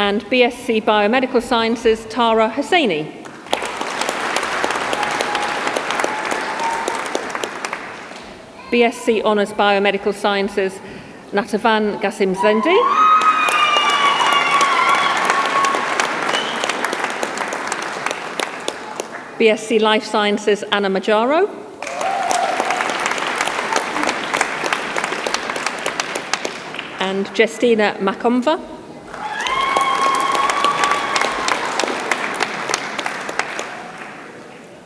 and BSc Biomedical Sciences, Tara Hosseini. BSc Honours Biomedical Sciences, Natavan Gassim Zendi. BSc Life Sciences, Anna Majaro. And Justina Makomva.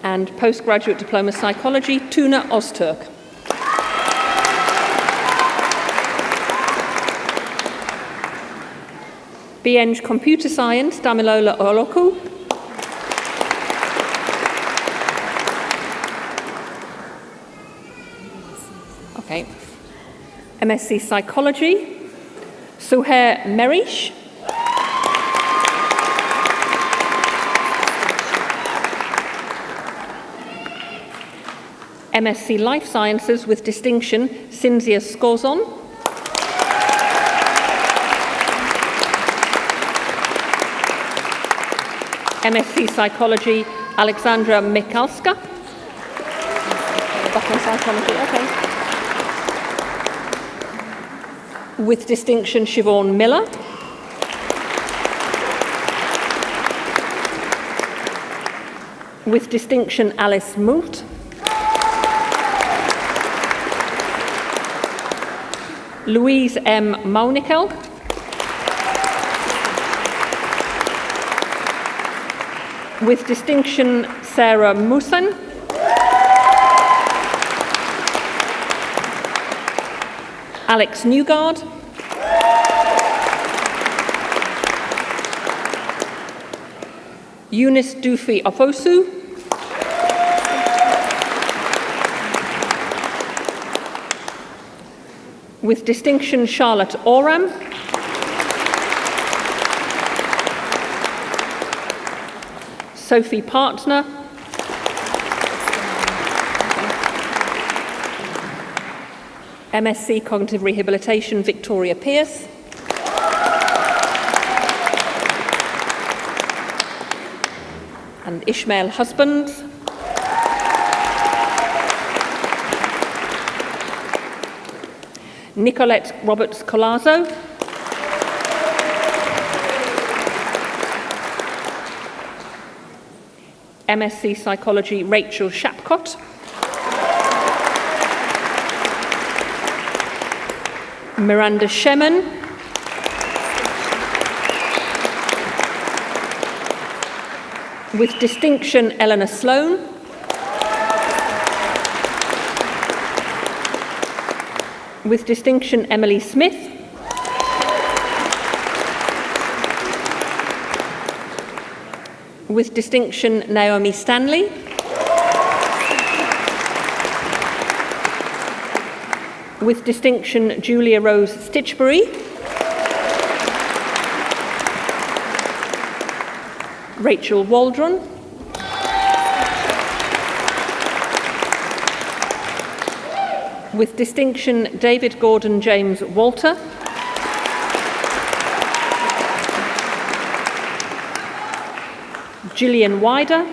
And Postgraduate Diploma Psychology, Tuna Ozturk. BEng Computer Science, Damilola Oloku. Okay. MSc Psychology, Suhair Merish. MSc Life Sciences with distinction, Cinzia Skorzon. MSc Psychology, Alexandra Mikalska. Back on psychology, okay. With distinction, Siobhan Miller. With distinction, Alice Moult. Louise M. Maunikel. With distinction, Sarah Musen. Alex Newgard. Eunice Dufi Ofosu. With distinction, Charlotte Oram. Sophie Partner. MSc Cognitive Rehabilitation, Victoria Pearce. And Ishmael Husbands. Nicolette Roberts Colazo. MSc Psychology, Rachel Shapcott. Miranda Shemin. With distinction, Eleanor Sloan. With distinction, Emily Smith. With distinction, Naomi Stanley. With distinction, Julia Rose Stitchbury. Rachel Waldron. With distinction, David Gordon James Walter. Gillian Wider.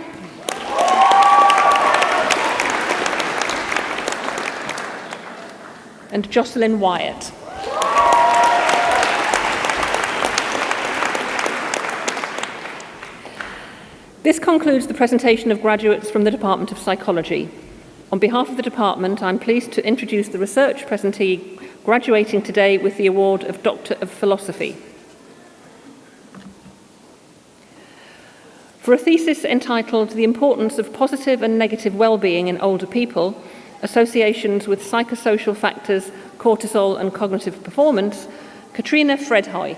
And Jocelyn Wyatt. This concludes the presentation of graduates from the Department of Psychology. On behalf of the department, I'm pleased to introduce the research presentee graduating today with the award of Doctor of Philosophy. For a thesis entitled The Importance of Positive and Negative Wellbeing in Older People, Associations with Psychosocial Factors, Cortisol and Cognitive Performance, Katrina Fredhoy.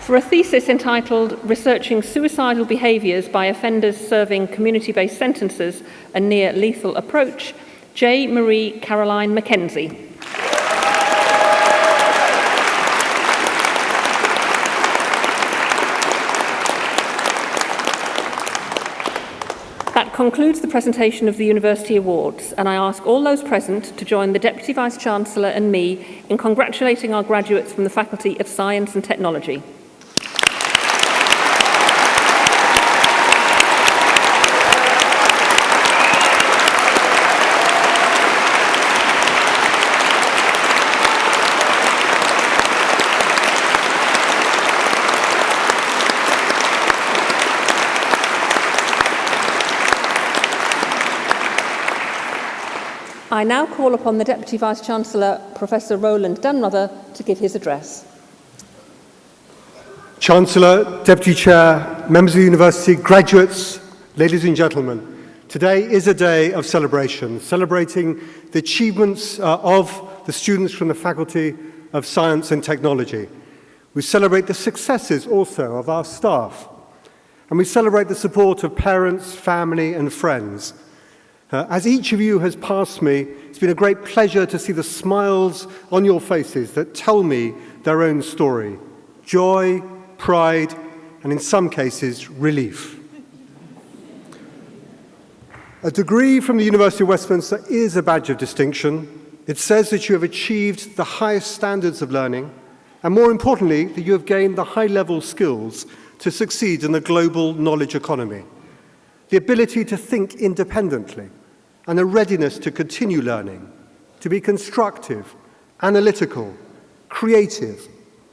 For a thesis entitled Researching Suicidal Behaviours by Offenders Serving Community-Based Sentences, a Near-Lethal Approach, J. Marie Caroline Mackenzie. That concludes the presentation of the University Awards, and I ask all those present to join the Deputy Vice-Chancellor and me in congratulating our graduates from the Faculty of Science and Technology. I now call upon the Deputy Vice-Chancellor, Professor Roland Dunmother, to give his address. Chancellor, Deputy Chair, members of the University, graduates, ladies and gentlemen, today is a day of celebration, celebrating the achievements of the students from the Faculty of Science and Technology. We celebrate the successes also of our staff, and we celebrate the support of parents, family, and friends. As each of you has passed me, it's been a great pleasure to see the smiles on your faces that tell me their own story. Joy, pride, and in some cases, relief. A degree from the University of Westminster is a badge of distinction. It says that you have achieved the highest standards of learning, and more importantly, that you have gained the high-level skills to succeed in the global knowledge economy. The ability to think independently, and a readiness to continue learning, to be constructive, analytical, creative,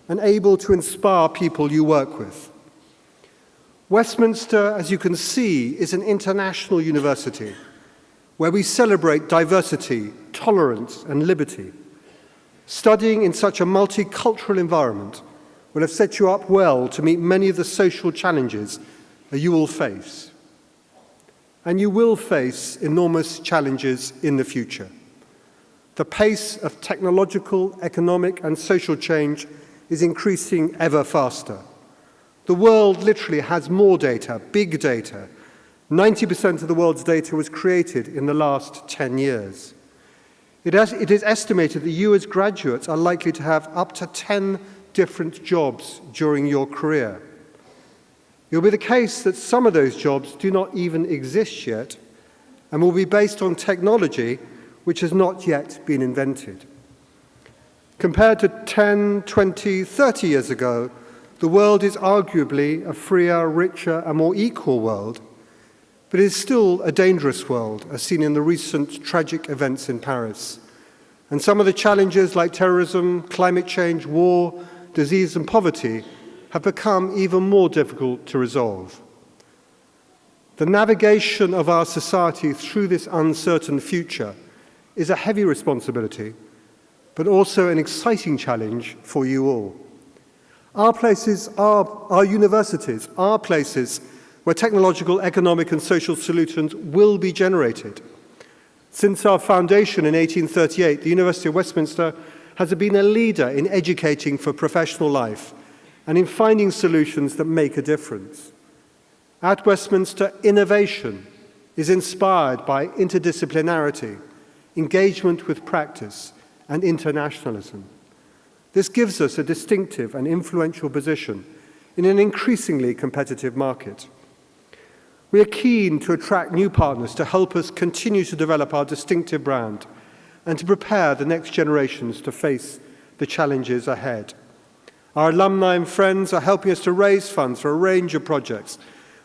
and able to inspire people you work with. Westminster, as you can see, is an international university where we celebrate diversity, tolerance, and liberty. Studying in such a multicultural environment will have set you up well to meet many of the social challenges that you will face. And you will face enormous challenges in the future. The pace of technological, economic, and social change is increasing ever faster. The world literally has more data, big data. 90% of the world's data was created in the last 10 years. It is estimated that you as graduates are likely to have up to 10 different jobs during your career. It will be the case that some of those jobs do not even exist yet and will be based on technology which has not yet been invented. Compared to 10, 20, 30 years ago, the world is arguably a freer, richer, and more equal world, but it is still a dangerous world, as seen in the recent tragic events in Paris. And some of the challenges like terrorism, climate change, war, disease, and poverty have become even more difficult to resolve. The navigation of our society through this uncertain future is a heavy responsibility, but also an exciting challenge for you all. Our universities are places where technological, economic, and social solutions will be generated. Since our foundation in 1838, the University of Westminster has been a leader in educating for professional life and in finding solutions that make a difference. At Westminster, innovation is inspired by interdisciplinarity, engagement with practice, and internationalism. This gives us a distinctive and influential position in an increasingly competitive market. We are keen to attract new partners to help us continue to develop our distinctive brand and to prepare the next generations to face the challenges ahead. Our alumni and friends are helping us to raise funds for a range of projects.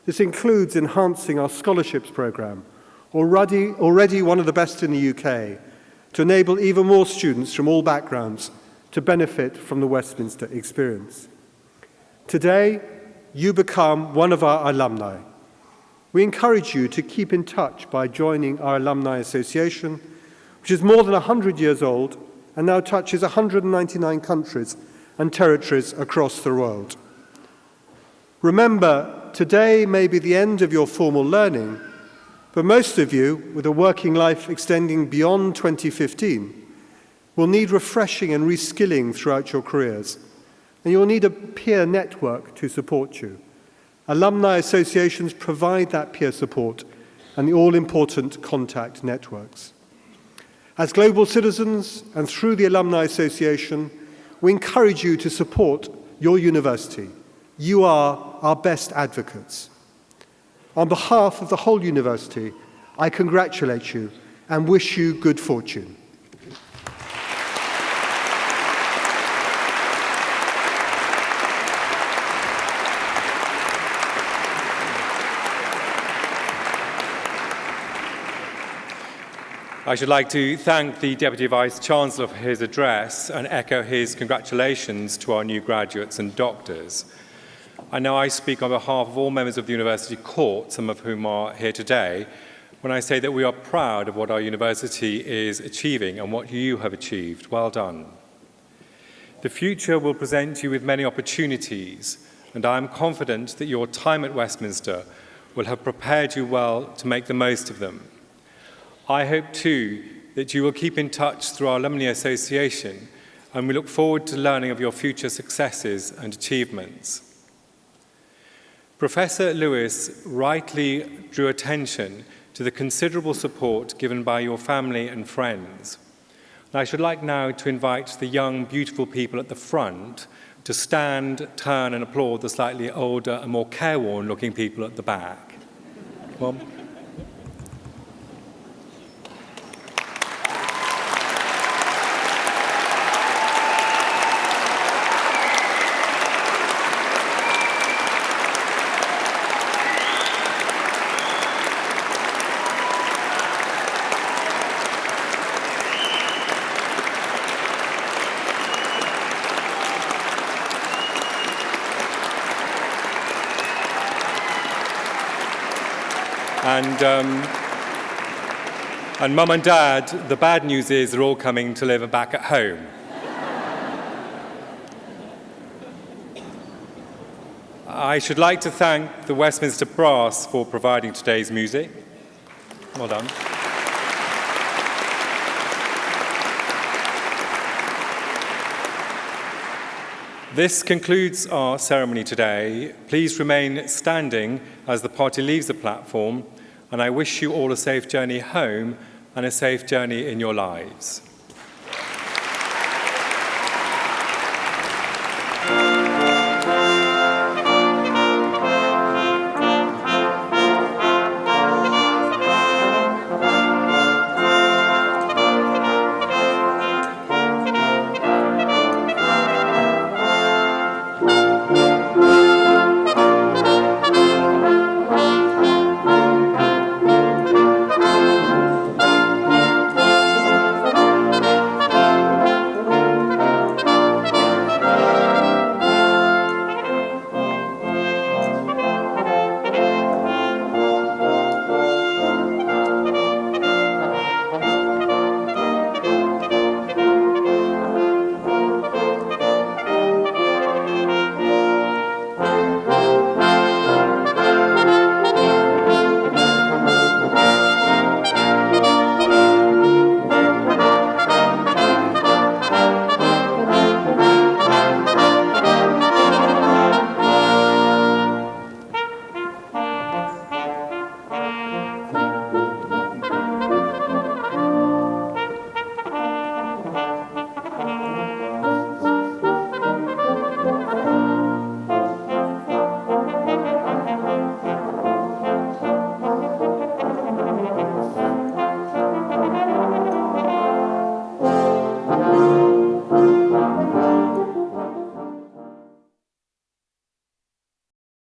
This includes enhancing our scholarships program, already one of the best in the UK, to enable even more students from all backgrounds to benefit from the Westminster experience. Today, you become one of our alumni. We encourage you to keep in touch by joining our Alumni Association, which is more than 100 years old and now touches 199 countries and territories across the world. Remember, today may be the end of your formal learning, but most of you, with a working life extending beyond 2015, will need refreshing and reskilling throughout your careers, and you'll need a peer network to support you. Alumni associations provide that peer support and the all-important contact networks. As global citizens and through the Alumni Association, we encourage you to support your university. You are our best advocates. On behalf of the whole university, I congratulate you and wish you good fortune. I should like to thank the Deputy Vice-Chancellor for his address and echo his congratulations to our new graduates and doctors. I know I speak on behalf of all members of the University Court, some of whom are here today, when I say that we are proud of what our university is achieving and what you have achieved. Well done. The future will present you with many opportunities, and I am confident that your time at Westminster will have prepared you well to make the most of them. I hope too that you will keep in touch through our Alumni Association, and we look forward to learning of your future successes and achievements. Professor Lewis rightly drew attention to the considerable support given by your family and friends. And I should like now to invite the young, beautiful people at the front to stand, turn and applaud the slightly older and more careworn looking people at the back. Well, and Mum and Dad, the bad news is they're all coming to live back at home. I should like to thank the Westminster Brass for providing today's music. Well done. This concludes our ceremony today. Please remain standing as the party leaves the platform, and I wish you all a safe journey home and a safe journey in your lives.